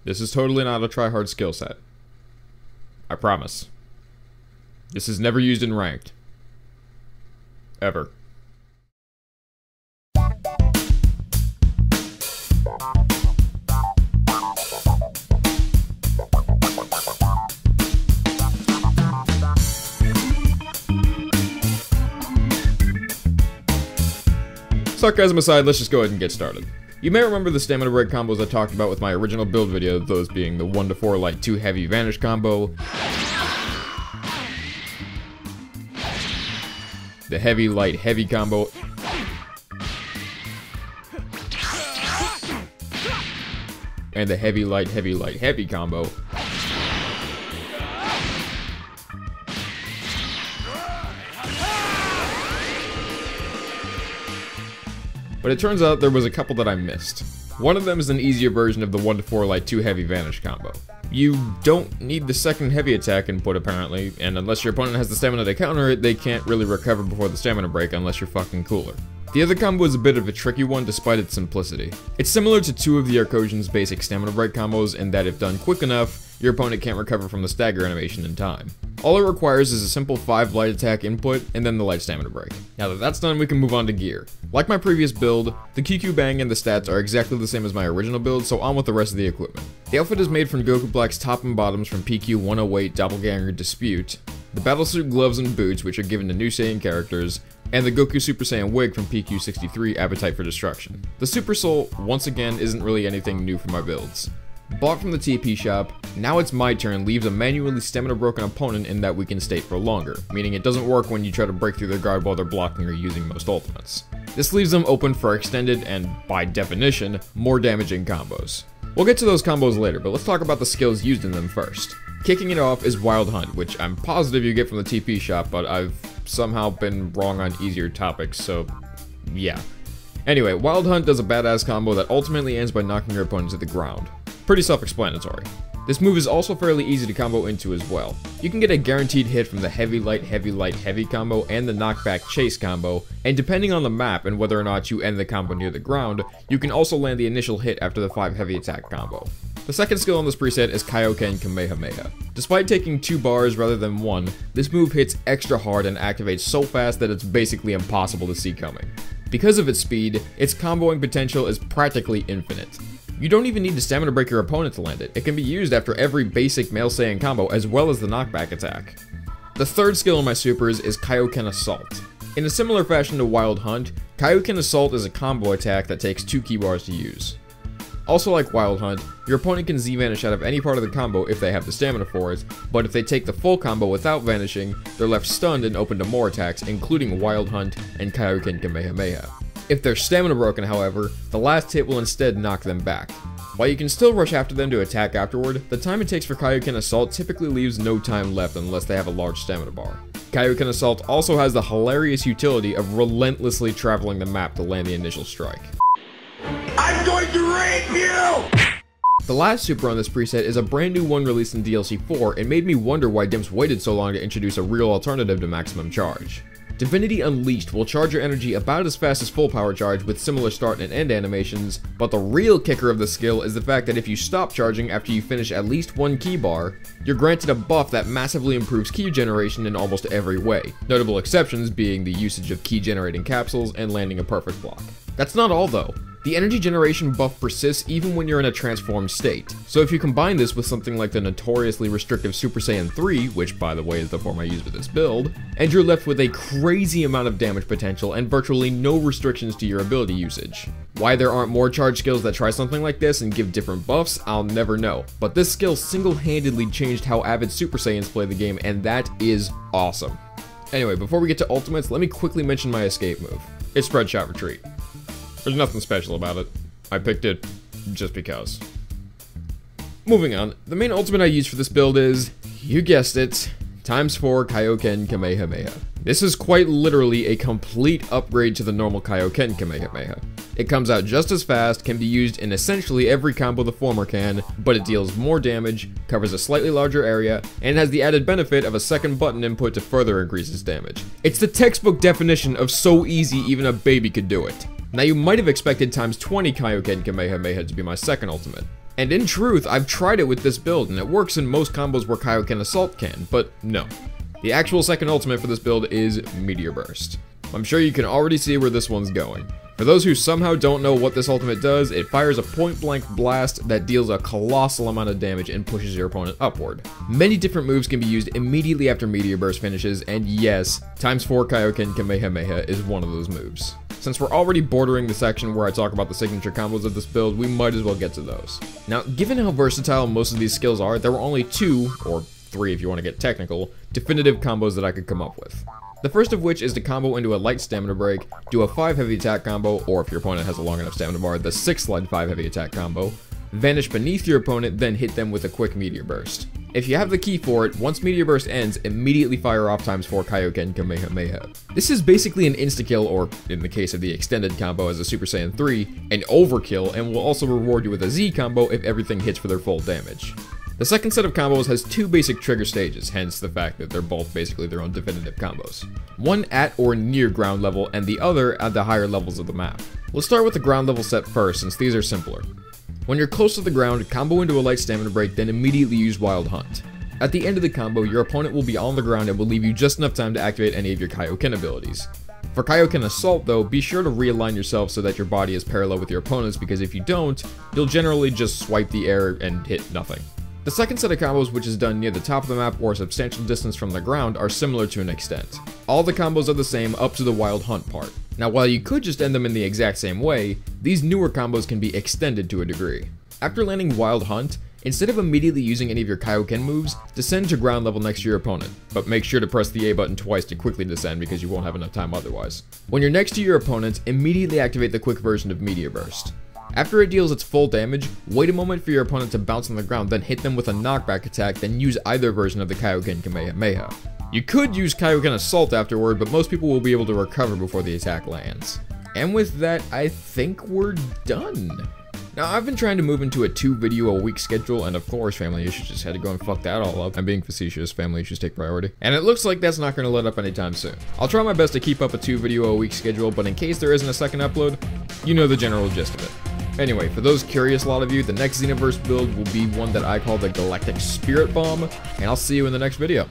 This is totally not a tryhard skill set. I promise. This is never used in ranked. Ever. Sarcasm aside, let's just go ahead and get started. You may remember the stamina break combos I talked about with my original build video, those being the 1-4 light 2 heavy vanish combo, the heavy light heavy combo, and the heavy light heavy combo. But it turns out there was a couple that I missed. One of them is an easier version of the 1-4 light 2 heavy vanish combo. You don't need the second heavy attack input apparently, and unless your opponent has the stamina to counter it, they can't really recover before the stamina break unless you're fucking cooler. The other combo is a bit of a tricky one despite its simplicity. It's similar to two of the Arcosian's basic stamina break combos in that if done quick enough, your opponent can't recover from the stagger animation in time. All it requires is a simple 5 light attack input and then the light stamina break. Now that that's done, we can move on to gear. Like my previous build, the QQ Bang and the stats are exactly the same as my original build, so on with the rest of the equipment. The outfit is made from Goku Black's top and bottoms from PQ 108 Doppelganger Dispute, the battlesuit gloves and boots which are given to new Saiyan characters, and the Goku Super Saiyan wig from PQ 63 Appetite for Destruction. The Super Soul, once again, isn't really anything new for my builds. Bought from the TP shop, Now It's My Turn leaves a manually stamina broken opponent in that weakened state for longer, meaning it doesn't work when you try to break through their guard while they're blocking or using most ultimates. This leaves them open for extended and, by definition, more damaging combos. We'll get to those combos later, but let's talk about the skills used in them first. Kicking it off is Wild Hunt, which I'm positive you get from the TP shop, but I've somehow been wrong on easier topics, so yeah. Anyway, Wild Hunt does a badass combo that ultimately ends by knocking your opponent to the ground. Pretty self-explanatory. This move is also fairly easy to combo into as well. You can get a guaranteed hit from the heavy light heavy combo and the knockback chase combo, and depending on the map and whether or not you end the combo near the ground, you can also land the initial hit after the 5 heavy attack combo. The second skill on this preset is Kaioken Kamehameha. Despite taking 2 bars rather than 1, this move hits extra hard and activates so fast that it's basically impossible to see coming. Because of its speed, its comboing potential is practically infinite. You don't even need to stamina break your opponent to land it. It can be used after every basic male Saiyan combo as well as the knockback attack. The third skill in my supers is Kaioken Assault. In a similar fashion to Wild Hunt, Kaioken Assault is a combo attack that takes 2 key bars to use. Also like Wild Hunt, your opponent can Z-vanish out of any part of the combo if they have the stamina for it, but if they take the full combo without vanishing, they're left stunned and open to more attacks, including Wild Hunt and Kaioken Kamehameha. If they're stamina broken, however, the last hit will instead knock them back. While you can still rush after them to attack afterward, the time it takes for Kaioken Assault typically leaves no time left unless they have a large stamina bar. Kaioken Assault also has the hilarious utility of relentlessly traveling the map to land the initial strike. I'm going to rape you! The last super on this preset is a brand new one released in DLC 4 and made me wonder why Dimps waited so long to introduce a real alternative to maximum charge. Divinity Unleashed will charge your energy about as fast as full power charge with similar start and end animations, but the real kicker of the skill is the fact that if you stop charging after you finish at least 1 key bar, you're granted a buff that massively improves key generation in almost every way, notable exceptions being the usage of key generating capsules and landing a perfect block. That's not all though. The energy generation buff persists even when you're in a transformed state, so if you combine this with something like the notoriously restrictive Super Saiyan 3, which by the way is the form I use for this build, and you're left with a crazy amount of damage potential and virtually no restrictions to your ability usage. Why there aren't more charge skills that try something like this and give different buffs, I'll never know, but this skill single-handedly changed how avid Super Saiyans play the game, and that is awesome. Anyway, before we get to ultimates, let me quickly mention my escape move. It's Spread Shot Retreat. There's nothing special about it. I picked it just because. Moving on, the main ultimate I use for this build is, you guessed it, ×4 Kaioken Kamehameha. This is quite literally a complete upgrade to the normal Kaioken Kamehameha. It comes out just as fast, can be used in essentially every combo the former can, but it deals more damage, covers a slightly larger area, and has the added benefit of a second button input to further increase its damage. It's the textbook definition of so easy even a baby could do it. Now you might have expected ×20 Kaioken Kamehameha to be my second ultimate. And in truth, I've tried it with this build, and it works in most combos where Kaioken Assault can, but no. The actual second ultimate for this build is Meteor Burst. I'm sure you can already see where this one's going. For those who somehow don't know what this ultimate does, it fires a point-blank blast that deals a colossal amount of damage and pushes your opponent upward. Many different moves can be used immediately after Meteor Burst finishes, and yes, ×4 Kaioken Kamehameha is one of those moves. Since we're already bordering the section where I talk about the signature combos of this build, we might as well get to those. Now, given how versatile most of these skills are, there were only 2, or 3 if you want to get technical, definitive combos that I could come up with. The first of which is to combo into a light stamina break, do a 5 heavy attack combo, or if your opponent has a long enough stamina bar, the 6 slide 5 heavy attack combo, vanish beneath your opponent, then hit them with a quick Meteor Burst. If you have the key for it, once Meteor Burst ends, immediately fire off ×4 Kaioken Kamehameha. This is basically an insta-kill, or in the case of the extended combo as a Super Saiyan 3, an overkill, and will also reward you with a Z combo if everything hits for their full damage. The second set of combos has 2 basic trigger stages, hence the fact that they're both basically their own definitive combos. One at or near ground level, and the other at the higher levels of the map. We'll start with the ground level set first, since these are simpler. When you're close to the ground, combo into a light stamina break, then immediately use Wild Hunt. At the end of the combo, your opponent will be on the ground and will leave you just enough time to activate any of your Kaioken abilities. For Kaioken Assault though, be sure to realign yourself so that your body is parallel with your opponent's, because if you don't, you'll generally just swipe the air and hit nothing. The second set of combos, which is done near the top of the map or a substantial distance from the ground, are similar to an extent. All the combos are the same up to the Wild Hunt part. Now, while you could just end them in the exact same way, these newer combos can be extended to a degree. After landing Wild Hunt, instead of immediately using any of your Kaioken moves, descend to ground level next to your opponent, but make sure to press the A button twice to quickly descend because you won't have enough time otherwise. When you're next to your opponent, immediately activate the quick version of Meteor Burst. After it deals its full damage, wait a moment for your opponent to bounce on the ground, then hit them with a knockback attack, then use either version of the Kaioken Kamehameha. You could use Kaioken Assault afterward, but most people will be able to recover before the attack lands. And with that, I think we're done. Now, I've been trying to move into a 2 video a week schedule, and of course, family issues just had to go and fuck that all up. I'm being facetious, family issues take priority. And it looks like that's not going to let up anytime soon. I'll try my best to keep up a 2 video a week schedule, but in case there isn't a second upload, you know the general gist of it. Anyway, for those curious lot of you, the next Xenoverse build will be one that I call the Galactic Spirit Bomb, and I'll see you in the next video.